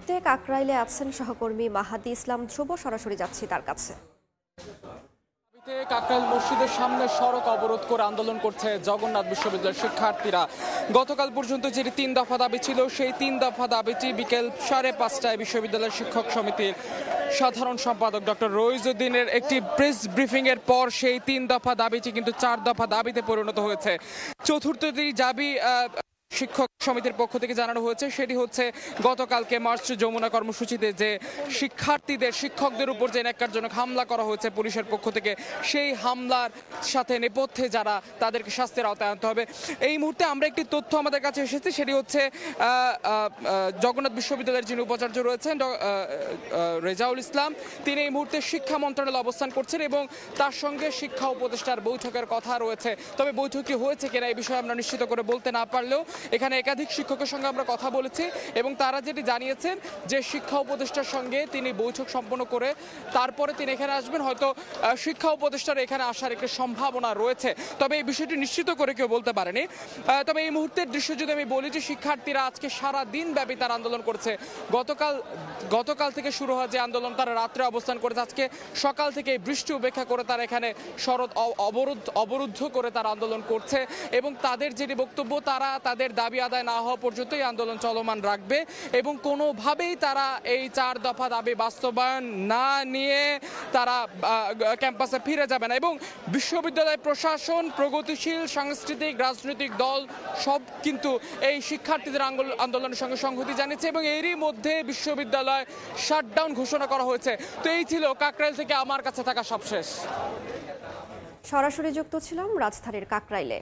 মুহূর্তে কাকরাইলে আছেন সহকর্মী মাহাদি ইসলাম ধ্রুব। সরাসরি যাচ্ছি তার কাছে। কাকরাইল মসজিদের সামনে সড়ক অবরোধ করে আন্দোলন করছে জগন্নাথ বিশ্ববিদ্যালয়ের শিক্ষার্থীরা। গতকাল পর্যন্ত যে 3 দফা দাবি ছিল, সেই 3 দফা দাবিটি বিকেল 5:30টায় বিশ্ববিদ্যালয়ের শিক্ষক সমিতির সাধারণ সম্পাদক ডক্টর রইজউদ্দিনের একটি প্রেস ব্রিফিং এর পর সেই 3 দফা দাবিটি কিন্তু 4 দফা দাবিতে পরিণত হয়েছে। চতুর্থটি দাবি শিক্ষক সমিতির পক্ষ থেকে জানানো হয়েছে, সেটি হচ্ছে গতকালকে মার্চ যমুনা কর্মসূচিতে যে শিক্ষকদের উপর যে ন্যাক্কারজনক হামলা করা হয়েছে পুলিশের পক্ষ থেকে, সেই হামলার সাথে নেপথ্যে যারা, তাদেরকে শাস্তির আওতায় আনতে হবে। এই মুহূর্তে আমরা একটি তথ্য আমাদের কাছে এসেছে, সেটি হচ্ছে জগন্নাথ বিশ্ববিদ্যালয়ের যিনি উপাচার্য রয়েছেন রেজাউল ইসলাম, তিনি এই মুহূর্তে শিক্ষা মন্ত্রণালয়ে অবস্থান করছেন এবং তার সঙ্গে শিক্ষা উপদেষ্টার বৈঠকের কথা রয়েছে। তবে বৈঠকটি হয়েছে কিনা এই বিষয়ে আমরা নিশ্চিত করে বলতে না পারলেও এখানে একাধিক শিক্ষকের সঙ্গে আমরা কথা বলেছি এবং তারা যেটি জানিয়েছেন যে শিক্ষা উপদেষ্টার সঙ্গে তিনি বৈঠক সম্পন্ন করে তারপরে তিনি এখানে আসবেন। হয়তো শিক্ষা উপদেষ্টার এখানে আসার একটি সম্ভাবনা রয়েছে, তবে এই বিষয়টি নিশ্চিত করে কেউ বলতে পারেনি। তবে এই মুহূর্তের দৃশ্য যদি আমি বলি যে শিক্ষার্থীরা আজকে সারা দিন ব্যাপী তারা আন্দোলন করছে। গতকাল থেকে শুরু হয় যে আন্দোলন, তারা রাত্রে অবস্থান করেছে। আজকে সকাল থেকে বৃষ্টি উপেক্ষা করে তারা এখানে সড়ক অবরুদ্ধ করে তারা আন্দোলন করছে এবং তাদের যেটি বক্তব্য, তারা তাদের দাবি আদায় না হওয়া পর্যন্ত এই আন্দোলন চলমান রাখবে এবং কোনোভাবেই তারা এই 4 দফা দাবি বাস্তবায়ন না নিয়ে তারা ক্যাম্পাসে ফিরে যাবে না। এবং বিশ্ববিদ্যালয় প্রশাসন, প্রগতিশীল সাংস্কৃতিক রাজনৈতিক দল সব কিন্তু এই শিক্ষার্থীদের আন্দোলনের সঙ্গে সংহতি জানিয়েছে এবং এরই মধ্যে বিশ্ববিদ্যালয় শাটডাউন ঘোষণা করা হয়েছে। তো এই ছিল কাকরাইল থেকে আমার কাছে থাকা সবশেষ। সরাসরি যুক্ত ছিলাম রাজধানীর কাকরাইলে।